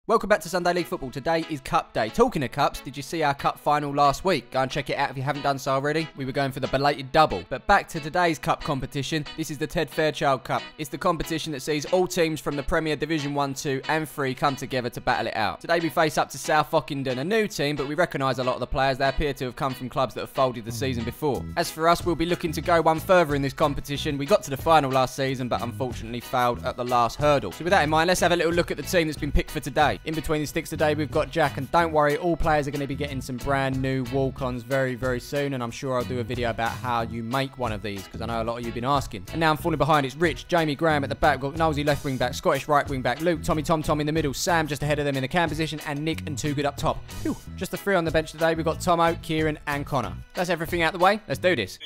Welcome back to Sunday League Football. Today is Cup Day. Talking of cups, did you see our cup final last week? Go and check it out if you haven't done so already. We were going for the belated double. But back to today's cup competition. This is the Ted Fairchild Cup. It's the competition that sees all teams from the Premier Division 1, 2 and 3 come together to battle it out. Today we face up to South Ockenden, a new team, but we recognise a lot of the players. They appear to have come from clubs that have folded the season before. As for us, we'll be looking to go one further in this competition. We got to the final last season, but unfortunately failed at the last hurdle. So with that in mind, let's have a little look at the team that's been picked for today. In between the sticks today, we've got Jack, and don't worry, all players are going to be getting some brand new walk-ons very, very soon, and I'm sure I'll do a video about how you make one of these, because I know a lot of you have been asking. And now I'm falling behind. It's Rich, Jamie, Graham at the back. We've got Nosey left wing back, Scottish right wing back, Luke, Tommy, Tom in the middle, Sam just ahead of them in the cam position, and Nick and Too Good up top. Whew. Just the three on the bench today. We've got Tomo, Kieran and Connor. That's everything out the way. Let's do this.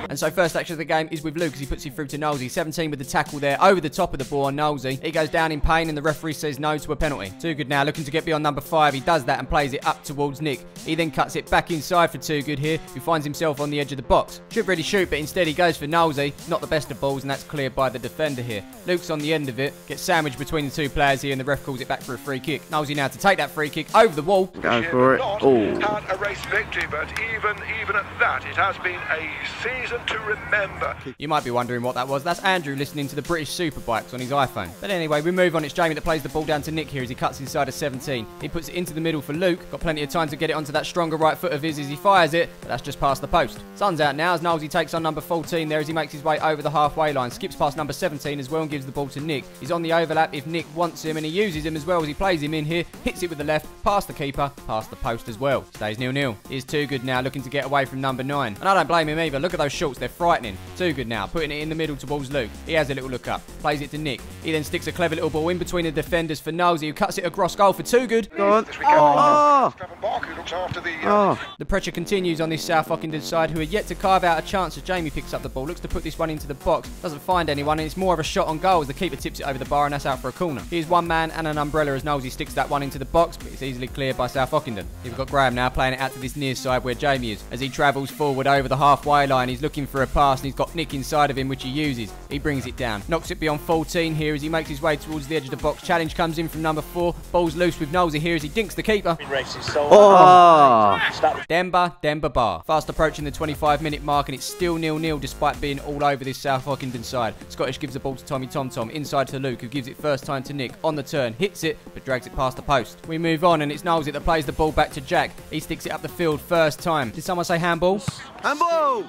And so first action of the game is with Luke as he puts it through to Nosey. 17 with the tackle there over the top of the ball on Nosey. He goes down in pain and the referee says no to a penalty. Too Good now looking to get beyond number 5. He does that and plays it up towards Nick. He then cuts it back inside for Too Good here, who finds himself on the edge of the box. Should really shoot, but instead he goes for Nosey. Not the best of balls, and that's cleared by the defender here. Luke's on the end of it, gets sandwiched between the two players here, and the ref calls it back for a free kick. Nosey now to take that free kick over the wall. Go for it. Oh. Had a race victory, but even at that, it has been a season to remember. You might be wondering what that was. That's Andrew listening to the British Superbikes on his iPhone. But anyway, we move on. It's Jamie that plays the ball down to Nick here as he cuts inside of 17. He puts it into the middle for Luke. Got plenty of time to get it onto that stronger right foot of his as he fires it, but that's just past the post. Sun's out now as Nosey takes on number 14 there as he makes his way over the halfway line. Skips past number 17 as well and gives the ball to Nick. He's on the overlap if Nick wants him, and he uses him as well as he plays him in here. Hits it with the left, past the keeper, past the post as well. Stays 0-0. Here's Too Good now looking to get away from number 9. And I don't blame him either. Look at those shorts, they're frightening. Too Good now, putting it in the middle towards Luke. He has a little look up, plays it to Nick. He then sticks a clever little ball in between the defenders for Nosey, who cuts it across goal for Too Good. Go on. The pressure continues on this South Ockenden side, who are yet to carve out a chance as Jamie picks up the ball. Looks to put this one into the box. Doesn't find anyone, and it's more of a shot on goal as the keeper tips it over the bar, and that's out for a corner. Here's one man and an umbrella as Nosey sticks that one into the box, but it's easily cleared by South Ockenden. We've got Graham now playing it out to this near side where Jamie is. As he travels forward over the halfway line, he's looking for a pass, and he's got Nick inside of him, which he uses. He brings it down. Knocks it beyond 14 here as he makes his way towards the edge of the box. Challenge comes in from number 4. Ball's loose with Nosey here as he dinks the keeper. Denver bar. Fast approaching the 25-minute mark, and it's still 0-0 despite being all over this South Ockenden side. Scottish gives the ball to Tommy Tom inside to Luke, who gives it first time to Nick. On the turn, hits it, but drags it past the post. We move on, and it's Nosey that plays the ball back to Jack. He sticks it up the field first time. Did someone say handball? Handball!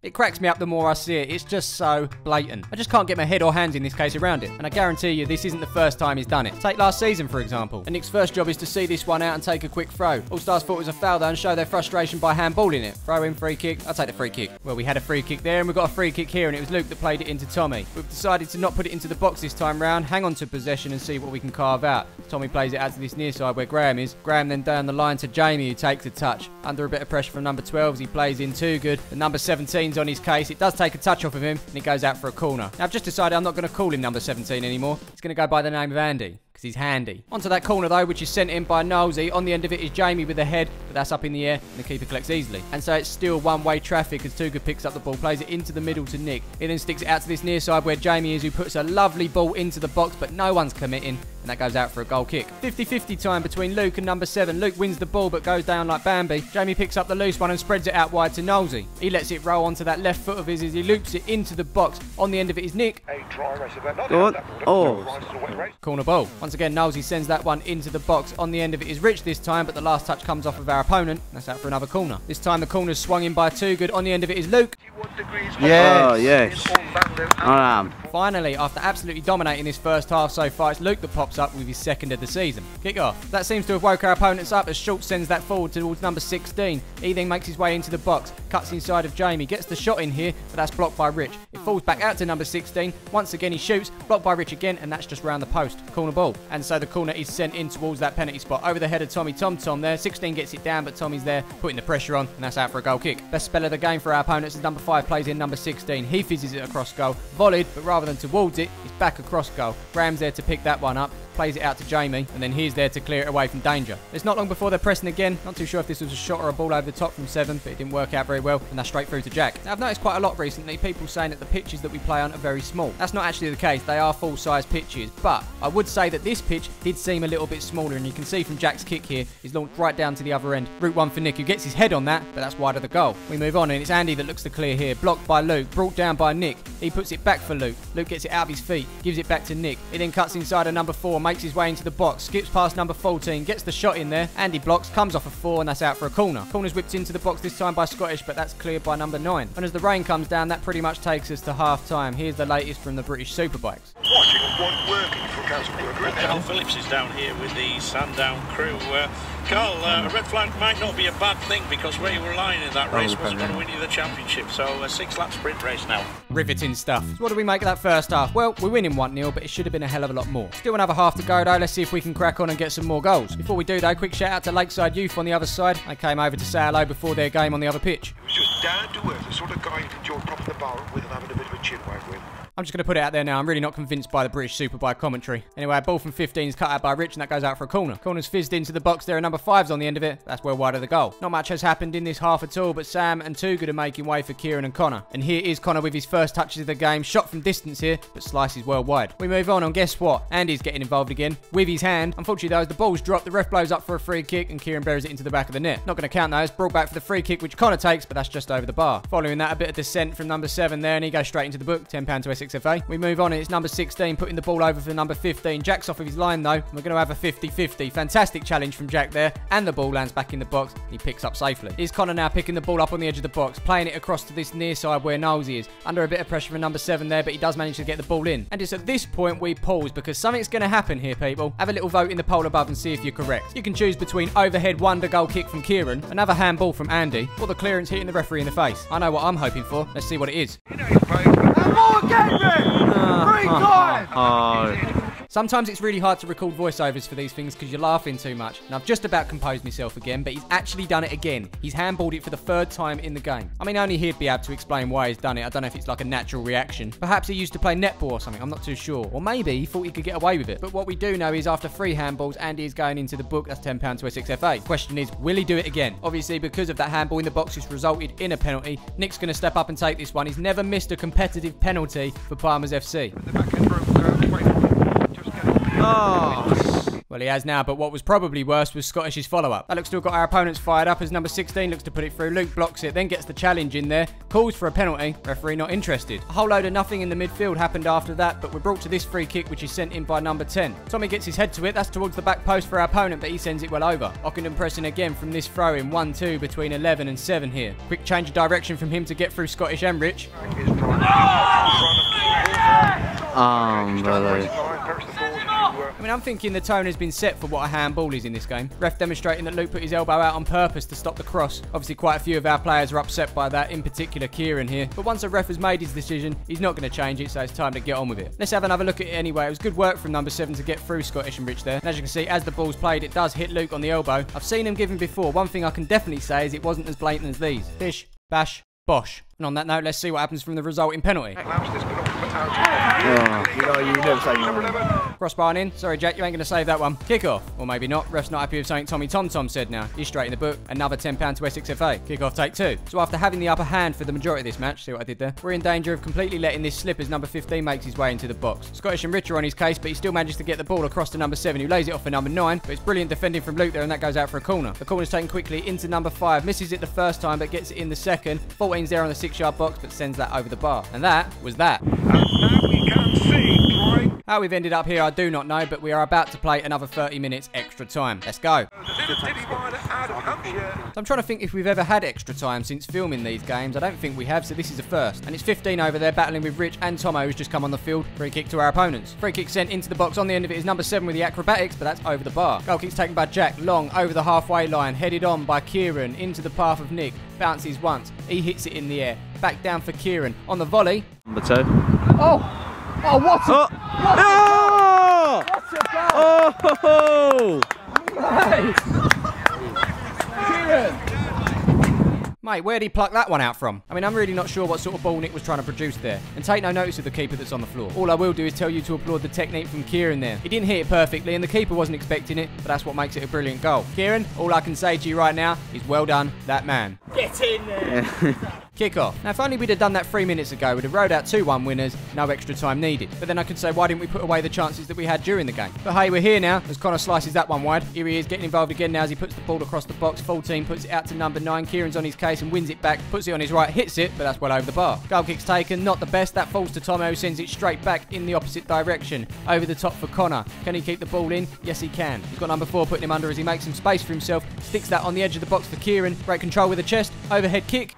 It cracks me up the more I see it. It's just so blatant. I just can't get my head or hands in this case around it. And I guarantee you this isn't the first time he's done it. Take last season, for example. And Nick's first job is to see this one out and take a quick throw. All Stars thought it was a foul though and show their frustration by handballing it. Throw in, free kick. I'll take the free kick. Well, we had a free kick there and we've got a free kick here, and it was Luke that played it into Tommy. We've decided to not put it into the box this time round. Hang on to possession and see what we can carve out. Tommy plays it out to this near side where Graham is. Graham then down the line to Jamie, who takes a touch. Under a bit of pressure from number 12 as he plays in Too Good. The number 17's on his case. It does take a touch off of him, and it goes out for a corner. Now, I've just decided I'm not going to call him number 17 anymore. He's going to go by the name of Andy, because he's handy. Onto that corner, though, which is sent in by Nosey. On the end of it is Jamie with the head, but that's up in the air, and the keeper collects easily. And so it's still one-way traffic as Too Good picks up the ball, plays it into the middle to Nick. He then sticks it out to this near side where Jamie is, who puts a lovely ball into the box, but no one's committing, and that goes out for a goal kick. 50-50 time between Luke and number 7. Luke wins the ball, but goes down like Bambi. Jamie picks up the loose one and spreads it out wide to Nosey. He lets it roll onto that left foot of his as he loops it into the box. On the end of it is Nick. Go on. Oh. Corner ball. Once again, Nosey sends that one into the box. On the end of it is Rich this time, but the last touch comes off of our opponent. That's out for another corner. This time the corner's swung in by Too Good. On the end of it is Luke. Yes. Oh, yes. I am. Finally, after absolutely dominating this first half so far, it's Luke that pops up with his second of the season. Kick off. That seems to have woke our opponents up as Schultz sends that forward towards number 16. He then makes his way into the box, cuts inside of Jamie, gets the shot in here, but that's blocked by Rich. It falls back out to number 16. Once again he shoots, blocked by Rich again, and that's just round the post. Corner ball. And so the corner is sent in towards that penalty spot. Over the head of Tommy Tom there. 16 gets it down, but Tommy's there putting the pressure on, and that's out for a goal kick. Best spell of the game for our opponents as number 5 plays in number 16. He fizzes it across goal. Volleyed, but rather than towards it, it's back across goal. Graham's there to pick that one up. plays it out to Jamie, and then he's there to clear it away from danger. It's not long before they're pressing again. Not too sure if this was a shot or a ball over the top from 7, but it didn't work out very well, and that's straight through to Jack. Now, I've noticed quite a lot recently, people saying that the pitches that we play on are very small. That's not actually the case. They are full-size pitches, but I would say that this pitch did seem a little bit smaller, and you can see from Jack's kick here, he's launched right down to the other end. Route 1 for Nick, who gets his head on that, but that's wide of the goal. We move on, and it's Andy that looks to clear here. Blocked by Luke, brought down by Nick. He puts it back for Luke. Luke gets it out of his feet, gives it back to Nick. He then cuts inside of number 4, makes his way into the box, skips past number 14, gets the shot in there. Andy blocks, comes off a 4, and that's out for a corner. Corner's whipped into the box this time by Scottish, but that's cleared by number 9. And as the rain comes down, that pretty much takes us to half-time. Here's the latest from the British Superbikes. Watching one working for Council Worker. Carl Phillips is down here with the Sandown crew. Carl, a red flag might not be a bad thing because where you were lying in that race wasn't going to win you the championship. So a 6-lap sprint race now. Riveting stuff. So what do we make of that first half? Well, we're winning 1-0, but it should have been a hell of a lot more. Still another half to go though. Let's see if we can crack on and get some more goals. Before we do though, quick shout out to Lakeside Youth on the other side. They came over to say hello before their game on the other pitch. It was just down to earth, the sort of guy you enjoy propping the bar with and having a bit of a chin wag with. I'm just going to put it out there now. I'm really not convinced by the British Superbike commentary. Anyway, a ball from 15 is cut out by Rich, and that goes out for a corner. Corner's fizzed into the box. There are number 5s on the end of it. That's well wide of the goal. Not much has happened in this half at all, but Sam and Too Good are making way for Kieran and Connor. And here is Connor with his first touches of the game. Shot from distance here, but slices well wide. We move on, and guess what? Andy's getting involved again with his hand. Unfortunately, though, as the ball's dropped, the ref blows up for a free kick, and Kieran buries it into the back of the net. Not going to count, though. It's brought back for the free kick, which Connor takes, but that's just over the bar. Following that, a bit of descent from number 7 there, and he goes straight into the book. £10 to Essex FA. We move on, and it's number 16 putting the ball over for number 15. Jack's off of his line though, and we're going to have a 50-50. Fantastic challenge from Jack there, and the ball lands back in the box, and he picks up safely. Here's Connor now picking the ball up on the edge of the box, playing it across to this near side where Knowlesy is. Under a bit of pressure from number 7 there, but he does manage to get the ball in. And it's at this point we pause, because something's going to happen here, people. Have a little vote in the poll above and see if you're correct. You can choose between overhead wonder goal kick from Kieran, another handball from Andy, or the clearance hitting the referee in the face. I know what I'm hoping for. Let's see what it is. Sometimes it's really hard to record voiceovers for these things because you're laughing too much. And I've just about composed myself again, but he's actually done it again. He's handballed it for the 3rd time in the game. I mean, only he'd be able to explain why he's done it. I don't know if it's like a natural reaction. Perhaps he used to play netball or something. I'm not too sure. Or maybe he thought he could get away with it. But what we do know is after 3 handballs, Andy is going into the book. That's £10 to Essex FA. Question is, will he do it again? Obviously, because of that handball in the box, it's resulted in a penalty. Nick's going to step up and take this one. He's never missed a competitive penalty for Palmer's FC. Well, he has now, but what was probably worse was Scottish's follow-up. That looks to have got our opponents fired up as number 16 looks to put it through. Luke blocks it, then gets the challenge in there, calls for a penalty, referee not interested. A whole load of nothing in the midfield happened after that, but we're brought to this free kick, which is sent in by number 10. Tommy gets his head to it, that's towards the back post for our opponent, but he sends it well over. Ockenden pressing again from this throw in 1-2 between 11 and 7 here. Quick change of direction from him to get through Scottish and Rich. I mean, I'm thinking the tone has been set for what a handball is in this game. Ref demonstrating that Luke put his elbow out on purpose to stop the cross. Obviously, quite a few of our players are upset by that, in particular Kieran here. But once a ref has made his decision, he's not going to change it, so it's time to get on with it. Let's have another look at it anyway. It was good work from number 7 to get through Scottish and Rich there. And as you can see, as the ball's played, it does hit Luke on the elbow. I've seen him give him before. One thing I can definitely say is it wasn't as blatant as these. Bish, bash, bosh. And on that note, let's see what happens from the resulting penalty. Crossbar in. Sorry, Jack, you ain't going to save that one. Kick off. Or maybe not. Ref's not happy with something Tommy Tom Tom said now. He's straight in the book. Another £10 to Essex FA. Kick off take 2. So after having the upper hand for the majority of this match, see what I did there? We're in danger of completely letting this slip as number 15 makes his way into the box. Scottish and Rich are on his case, but he still manages to get the ball across to number 7, who lays it off for number 9. But it's brilliant defending from Luke there, and that goes out for a corner. The corner's taken quickly into number 5. Misses it the first time, but gets it in the second. 14's there on the 6-yard box, but sends that over the bar. And that was that. And now we can see Troy. How we've ended up here, I do not know, but we are about to play another 30 minutes extra time. Let's go. So I'm trying to think if we've ever had extra time since filming these games. I don't think we have, so this is a first. And it's 15 over there battling with Rich and Tomo, who's just come on the field. Free kick to our opponents. Free kick sent into the box. On the end of it is number 7 with the acrobatics, but that's over the bar. Goal kick's taken by Jack. Long over the halfway line. Headed on by Kieran into the path of Nick. Bounces once. He hits it in the air. Back down for Kieran. On the volley. Number 2. Oh! Oh, what a... Oh! What a goal! Oh! Mate! Kieran! Mate, where'd he pluck that one out from? I mean, I'm really not sure what sort of ball Nick was trying to produce there. And take no notice of the keeper that's on the floor. All I will do is tell you to applaud the technique from Kieran there. He didn't hit it perfectly, and the keeper wasn't expecting it, but that's what makes it a brilliant goal. Kieran, all I can say to you right now is well done, that man. Get in there! Kick-off. Now, if only we'd have done that 3 minutes ago, we'd have rode out 2-1 winners, no extra time needed. But then I could say, why didn't we put away the chances that we had during the game? But hey, we're here now, as Connor slices that one wide. Here he is, getting involved again now as he puts the ball across the box. Full team puts it out to number 9. Kieran's on his case and wins it back, puts it on his right, hits it, but that's well over the bar. Goal kick's taken, not the best. That falls to Tomo, who sends it straight back in the opposite direction. Over the top for Connor. Can he keep the ball in? Yes, he can. He's got number 4 putting him under as he makes some space for himself. Sticks that on the edge of the box for Kieran. Great control with the chest. Overhead kick.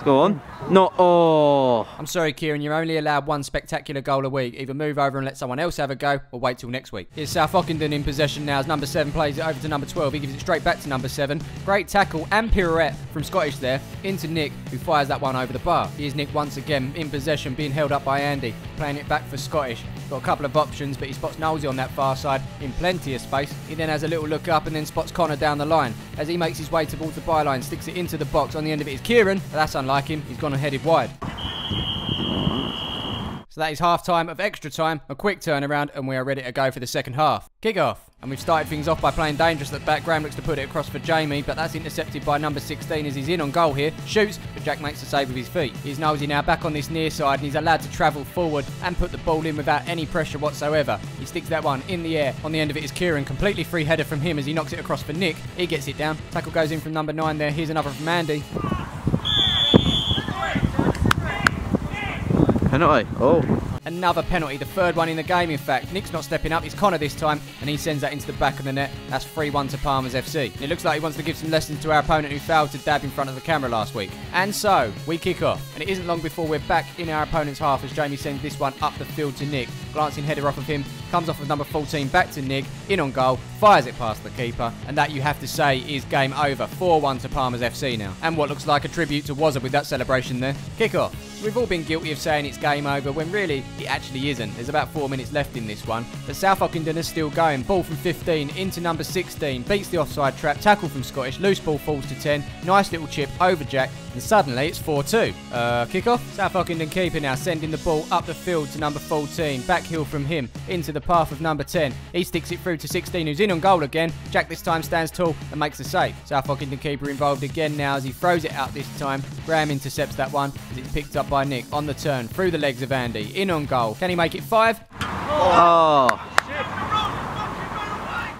Go on. Not. Oh. I'm sorry, Kieran. You're only allowed one spectacular goal a week. Either move over and let someone else have a go, or wait till next week. Here's South Ockenden in possession now as number 7 plays it over to number 12. He gives it straight back to number 7. Great tackle and pirouette from Scottish there into Nick, who fires that one over the bar. Here's Nick once again in possession, being held up by Andy. Playing it back for Scottish. Got a couple of options, but he spots Nosey on that far side in plenty of space. He then has a little look up and then spots Connor down the line. As he makes his way towards the byline, sticks it into the box. On the end of it is Kieran, but that's unlike him. He's gone and headed wide. So that is half time of extra time, a quick turnaround, and we are ready to go for the second half. Kick off. And we've started things off by playing dangerous at the back. Graham looks to put it across for Jamie, but that's intercepted by number 16 as he's in on goal here. Shoots, but Jack makes the save with his feet. Here's Nosey now back on this near side, and he's allowed to travel forward and put the ball in without any pressure whatsoever. He sticks that one in the air. On the end of it is Kieran. Completely free header from him as he knocks it across for Nick. He gets it down. Tackle goes in from number 9 there. Here's another from Andy. Penalty. Oh. Another penalty, the third one in the game in fact. Nick's not stepping up, it's Connor this time, and he sends that into the back of the net. That's 3-1 to Palmer's FC. And it looks like he wants to give some lessons to our opponent who failed to dab in front of the camera last week. And so, we kick off. And it isn't long before we're back in our opponent's half as Jamie sends this one up the field to Nick. Glancing header off of him, comes off of number 14 back to Nick, in on goal, fires it past the keeper, and that you have to say is game over. 4-1 to Palmer's FC now. And what looks like a tribute to Wazza with that celebration there. Kick off. We've all been guilty of saying it's game over when really it actually isn't. There's about 4 minutes left in this one. But South Ockenden is still going. Ball from 15 into number 16. Beats the offside trap. Tackle from Scottish. Loose ball falls to 10. Nice little chip over Jack. And suddenly it's 4-2. Kick off. South Ockenden keeper now sending the ball up the field to number 14. Back heel from him into the path of number 10. He sticks it through to 16 who's in on goal again. Jack this time stands tall and makes the save. South Ockenden keeper involved again now as he throws it out this time. Graham intercepts that one as it's picked up by Nick on the turn through the legs of Andy. In on goal. Can he make it 5? Oh.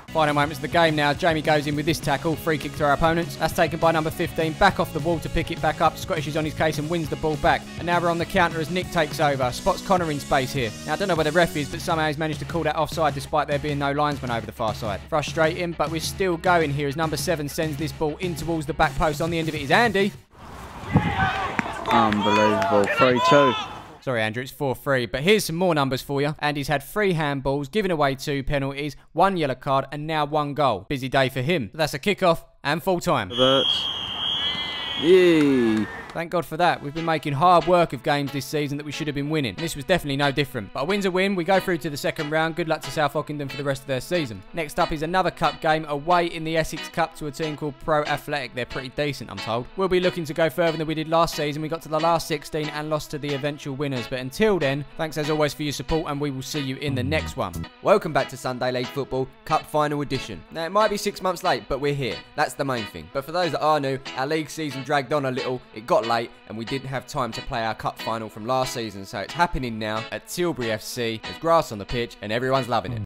Final moments of the game now. Jamie goes in with this tackle. Free kick to our opponents. That's taken by number 15. Back off the wall to pick it back up. Scottish is on his case and wins the ball back. And now we're on the counter as Nick takes over. Spots Connor in space here. Now I don't know where the ref is, but somehow he's managed to call that offside despite there being no linesman over the far side. Frustrating, but we're still going here as number 7 sends this ball in towards the back post. On the end of it is Andy. Unbelievable. 3-2. Sorry, Andrew, it's 4-3, but here's some more numbers for you. Andy's had 3 handballs, given away 2 penalties, 1 yellow card, and now 1 goal. Busy day for him. But that's a kick-off and full time. Yay. Thank God for that. We've been making hard work of games this season that we should have been winning. This was definitely no different. But a win's a win. We go through to the second round. Good luck to South Ockenden for the rest of their season. Next up is another cup game away in the Essex Cup to a team called Pro Athletic. They're pretty decent, I'm told. We'll be looking to go further than we did last season. We got to the last 16 and lost to the eventual winners. But until then, thanks as always for your support and we will see you in the next one. Welcome back to Sunday League Football Cup Final Edition. Now it might be 6 months late, but we're here. That's the main thing. But for those that are new, our league season dragged on a little. It got late and we didn't have time to play our cup final from last season, so it's happening now at Tilbury FC. There's grass on the pitch and everyone's loving it.